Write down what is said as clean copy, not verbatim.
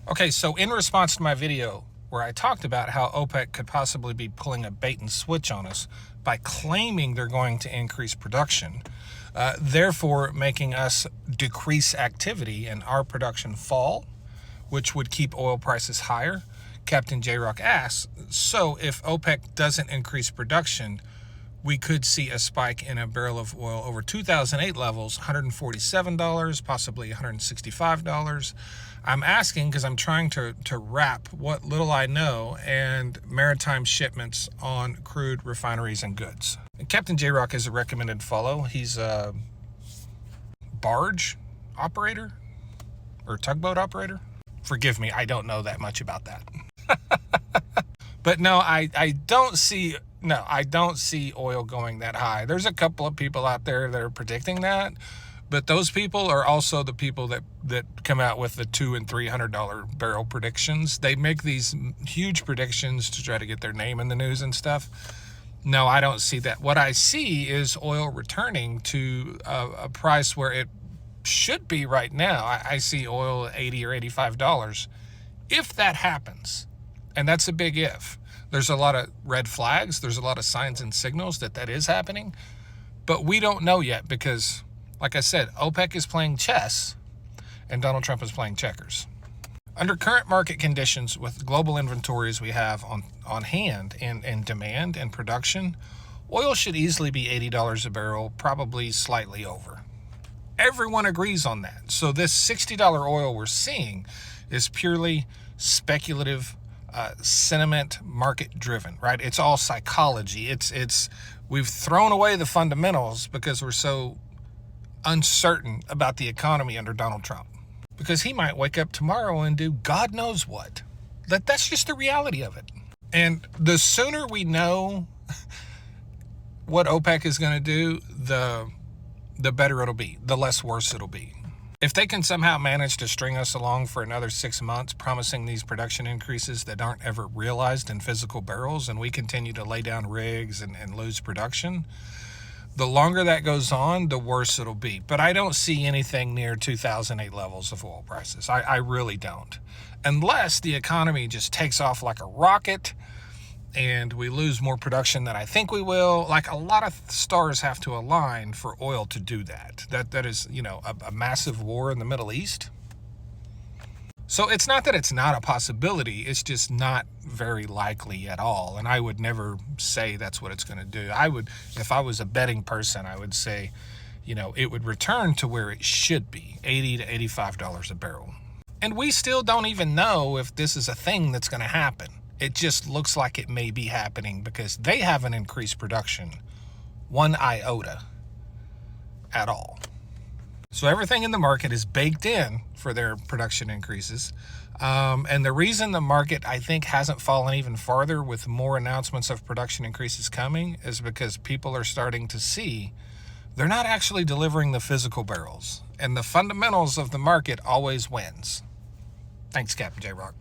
Okay, so in response to my video where I talked about how OPEC could possibly be pulling a bait and switch on us by claiming they're going to increase production, therefore making us decrease activity and our production fall, which would keep oil prices higher, Captain J-Rock asks, so if OPEC doesn't increase production, we could see a spike in a barrel of oil over 2008 levels, $147, possibly $165. I'm asking because I'm trying to wrap what little I know and maritime shipments on crude refineries and goods. And Captain J-Rock is a recommended follow. He's a barge operator or tugboat operator. Forgive me, I don't know that much about that. But no, I don't see oil going that high. There's a couple of people out there that are predicting that, but those people are also the people that come out with the $200 and $300 barrel predictions. They make these huge predictions to try to get their name in the news and stuff. No, I don't see that. What I see is oil returning to a price where it should be right now. I see oil at $80 or $85. If that happens, and that's a big if. There's a lot of red flags. There's a lot of signs and signals that is happening. But we don't know yet because, like I said, OPEC is playing chess and Donald Trump is playing checkers. Under current market conditions with global inventories we have on hand and demand and production, oil should easily be $80 a barrel, probably slightly over. Everyone agrees on that. So this $60 oil we're seeing is purely speculative, sentiment, market driven, right? It's all psychology. We've thrown away the fundamentals because we're so uncertain about the economy under Donald Trump, because he might wake up tomorrow and do God knows what. That's just the reality of it. And the sooner we know what OPEC is going to do, the better it'll be, the less worse it'll be. If they can somehow manage to string us along for another 6 months, promising these production increases that aren't ever realized in physical barrels, and we continue to lay down rigs and lose production, the longer that goes on, the worse it'll be. But I don't see anything near 2008 levels of oil prices. I really don't. Unless the economy just takes off like a rocket and we lose more production than I think we will. Like, a lot of stars have to align for oil to do that. That is, a massive war in the Middle East. So it's not that it's not a possibility, it's just not very likely at all. And I would never say that's what it's going to do. If I was a betting person, I would say, it would return to where it should be, $80 to $85 a barrel. And we still don't even know if this is a thing that's going to happen. It just looks like it may be happening because they haven't increased production one iota at all. So everything in the market is baked in for their production increases. And the reason the market, I think, hasn't fallen even farther with more announcements of production increases coming is because people are starting to see they're not actually delivering the physical barrels. And the fundamentals of the market always wins. Thanks, Captain J-Rock.